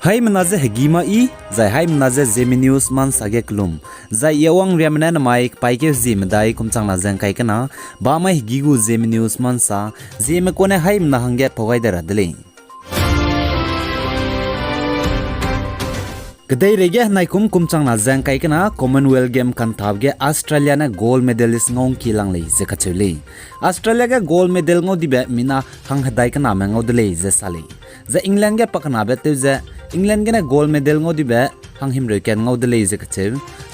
Hai menaze hegima I zai hai menaze Zeme news man sage klum zai yawang remna na mai paike Zeme dai kumchang na jang kai kana ba mai higigu Zeme news man sa Zeme kone hai mna hange provider adle Kedai rege nai kumchang na jang kai kana Commonwealth game kan thabge Australia na gold medalist ngong kilang le je kachule Australia ga gold medal ngo dibe mina hang hadai kana ma ngo dele je sale za England ga pakana be te je England gena gold medal ngo dibe hang himre ken ngo dele je kache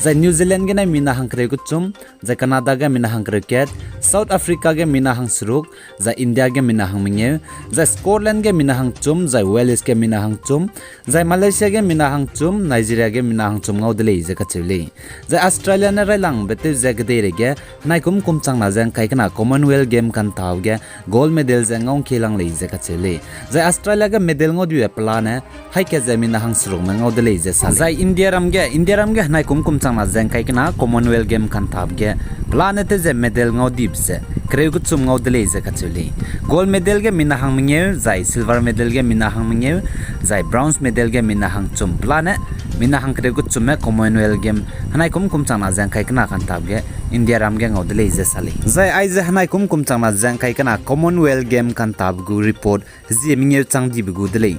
za New Zealand gena mina hang kre kuchum za Canada ga mina hang cricket South Africa ga mina hang suruk za India ga mina hang mingye za Scotland ga mina hang chum za Wales ga mina hang chum za Malaysia ga mina hang chum Nigeria ga mina hang chum ngo dele je kache le za Australia na railang bete je gde rege nai kumchang na jang kai kana Commonwealth game kan thawge gold medal je ngong khilang le je kache le za Australia ga medal ngo dibe plan hai ke Zemina hang suruk mango dele je sa zai India ram ge nai kumchang na jang kai kana Commonwealth game kan thapge planet je medal ngo dip se kreu ku chum ngo dele je kachuli gold medal ge mina hang mingye zai silver medal ge mina hang mingye zai bronze medal ge mina hang chum planet mina hang kreu ku chum Commonwealth game nai kumchang na jang kai kana kan thapge India ram ge ngo dele je sali zai ai je nai kumchang na jang kai kana Commonwealth game kan thapgu report ji mingye chang di bu dele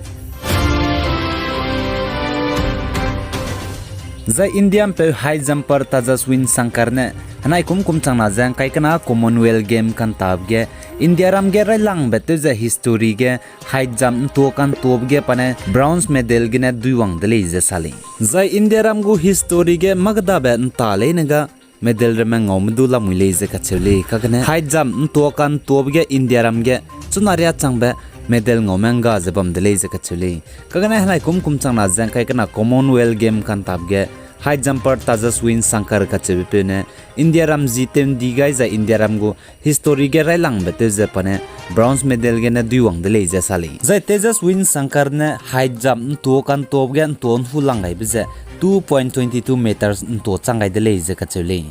Zai Indian pe high jumper Teuchet Shankar ne hanai kumchang na jang kai kana Commonwealth game kan tabge India ram ge rai lang bete je history ge high jump to kan top ge pane bronze medal ge ne duiwang dele je sali Zai India ram gu history ge magda be ta le naga medal rem ngom du la muile je kachele kagane high jump to kan top ge India ram ge chunaria changbe medal ngomenga jabam dele je kachule kagane hanai kumchang na jang kai kana Commonwealth game kan tabge high jumper Teuchet Shankar kachebe pene India ram jitem digai za India ram go history ge rai lang bete je pane bronze medal ge na duiwang dele je sali za Teuchet Shankar ne high jump to kan top ge ton hulang gai bje 2.22 meters to changai dele je kachule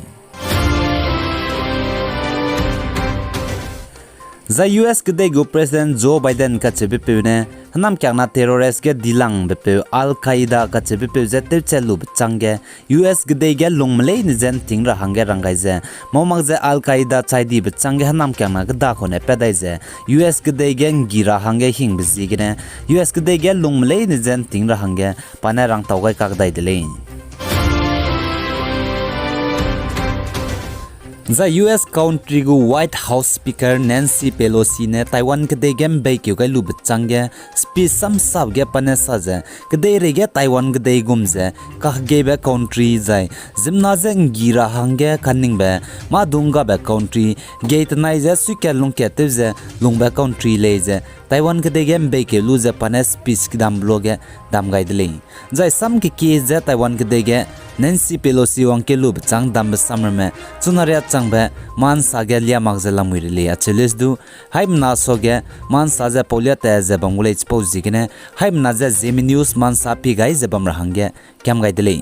za US gde go President Joe Biden ka chebe pene hanam kyangna terrorist ge dilang bepe Al Qaeda ka chebe pe zete chelu bchange US gde ge longmle ni zen Ntingra hange rangai je momang je Al Qaeda chaidi bchange hanam kyangna gda khone pedai je US gde ge gira hange hing bzi gene US gde ge longmle ni zen Ntingra hange pana rang tawgai kakdai dele The US country gu White House Speaker Nancy Pelosi ne Taiwan kede gem bei kyu gai lu bchangge speech sam sab ge panesa je kede re ge Taiwan kede gumje ka ge be country jai zimna je ngira hange kanning be ma dunga be country gate nai je suke lung ke te je lung be country le je Taiwan kede gem bei ke lu je panes speech kidam bloge dam gai dele jai sam ki je Taiwan kede ge Nancy Pelosi wang ke lu bchang dam be summer me chunaria changbe man sage lia magzela muirili acheles du haimna soge man saje polia te je bangule expose jigene haimna je Zeme news man sapi gai je bam rahange kyam gai dele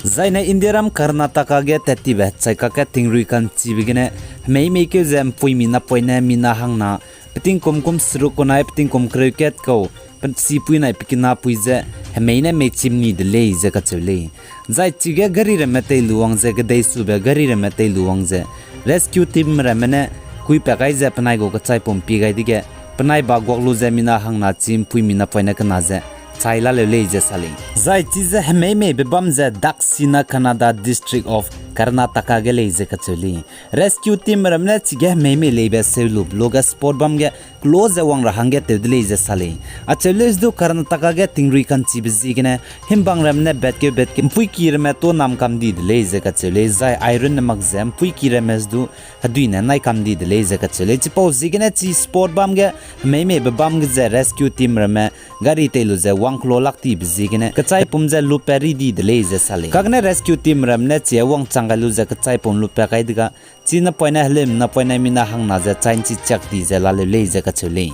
zaina Indiaram Karnataka ge tati be chaika ka tingri kan chibigene mei ke jam puimi na poina mina hangna piting komkom sru konai piting kom cricket ko si pui nai pikina puije hemeina me chimni de le je ka chule zai chige gari re mate luwang je ga dei su be gari re mate luwang je rescue team re mene kui pa gai je panai go ka chai pom pi gai dige panai ba gok lu je mina hangna chim pui mina poina kana je chaila le je sali zai chi je hemei be bam je Daksina Kannada district of Karnataka ge le je ka chuli rescue team ramne chige mei lebe selu bloga sport bam ge close wang rahange te dile je sali acheles du Karnataka ge tingri kan chi bzi gene himbang ramne bet ke pui ki reme to nam kam di dile je ka chule zai iron mak zam pui ki remes du haduina nai kam di dile je ka chule chi pau zigene chi sport bam ge mei be bam ge je rescue team rame gari te lu je wang klo lakti bzi gene ka chai pum je lu peri di dile je sali kagne rescue team ramne che wang changalu je ka chai pum lu pe kai diga china poina hlem na poina mina hang na je chain chi chak di je la le je ka chule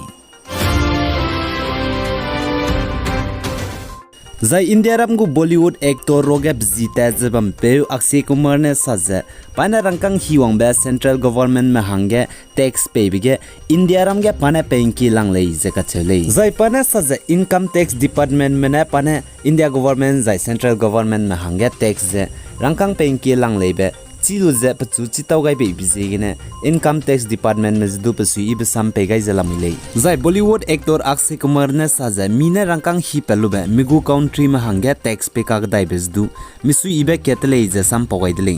Zai India ram gu Bollywood actor roge bzita zebam pe Akshay Kumar ne saze pana rangkang hiwang ba central government me hange tax pay bige India ram ge pana penki lang lei zeka chele zai pana saze income tax department me na pana India government zai central government me hange tax ze rangkang penki lang lei be chilu ze pachu chitau gai be bizegene income tax department me zdu pasu ib sam pe gai zalamile zai Bollywood actor Akshay Kumar ne saza mine rangkang hi pelube migu country me hange tax pe ka dai bezdu misu ibe ketle ze sam pogai dile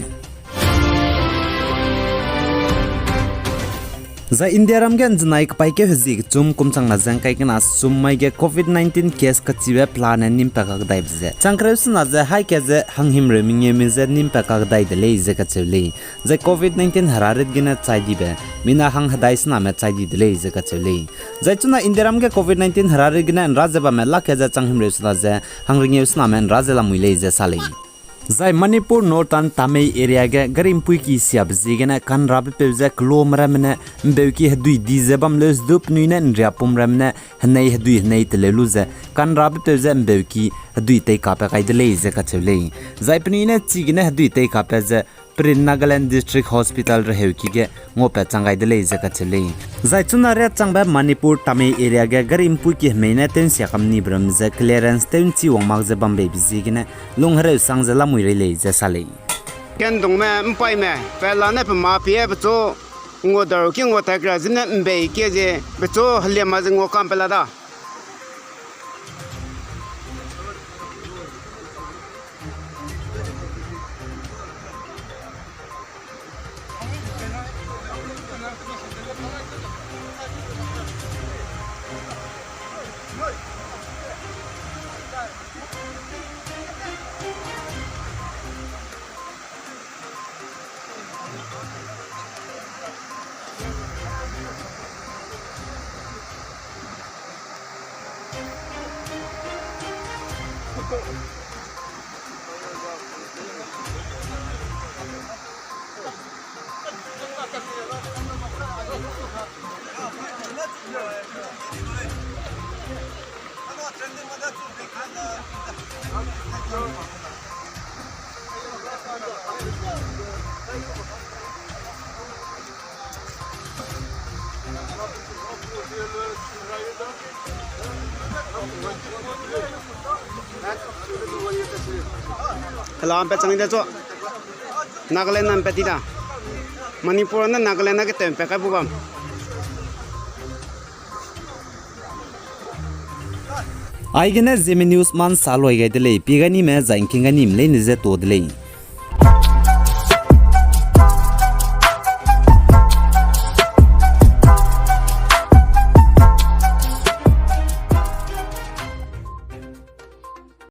za India ram gen jnai pai ke hzik chum kumchang na jang kai kana sum mai ge COVID-19 case ka chiwe plan nim pa ka dai bze changkreus na za hai ke ze hanghim re mingye mi ze nim pa ka dai de le ze ka chele za COVID-19 hararet gina chai di be mina hang hadai sna me chai di de le ze ka chele za chuna India ram ge COVID-19 hararet gina raja ba me la ke za changhim re sna ze hangring yeus na men raja la muile ze sale Zai Manipur Northern Tamil area ge garim pui ki siab zigena kan rab pevza klom ramne mbeuki hedui dizebam les dup nuine nriapum ramne hnei hedui hnei teleluze kan rab pevza mbeuki hedui te ka pa kaidele ze ka chele zai pnine chigine hedui te ka pa ze Prin Nagaland District Hospital reheuki ge ngope changai dele ze ka chele zai chuna re changba Manipur Tamil area ge garim pui ki meina ten siakam ni bram ze clearance ten chi wangmak ze bambe bizigine lunghre sangza la muire le ze sale ken dong me mpai me pela ne ma pie bcho ngo dar ki ngo ta gra zine mbe ke je bcho hle ma ze ngo kam pela da Kalam pe changi da cho Nagaland nam pe ti da Manipur na Nagaland na ke tem pe ka bugam Aigene Zeme news man saloi gaidele pigani me zankingani mle nize todle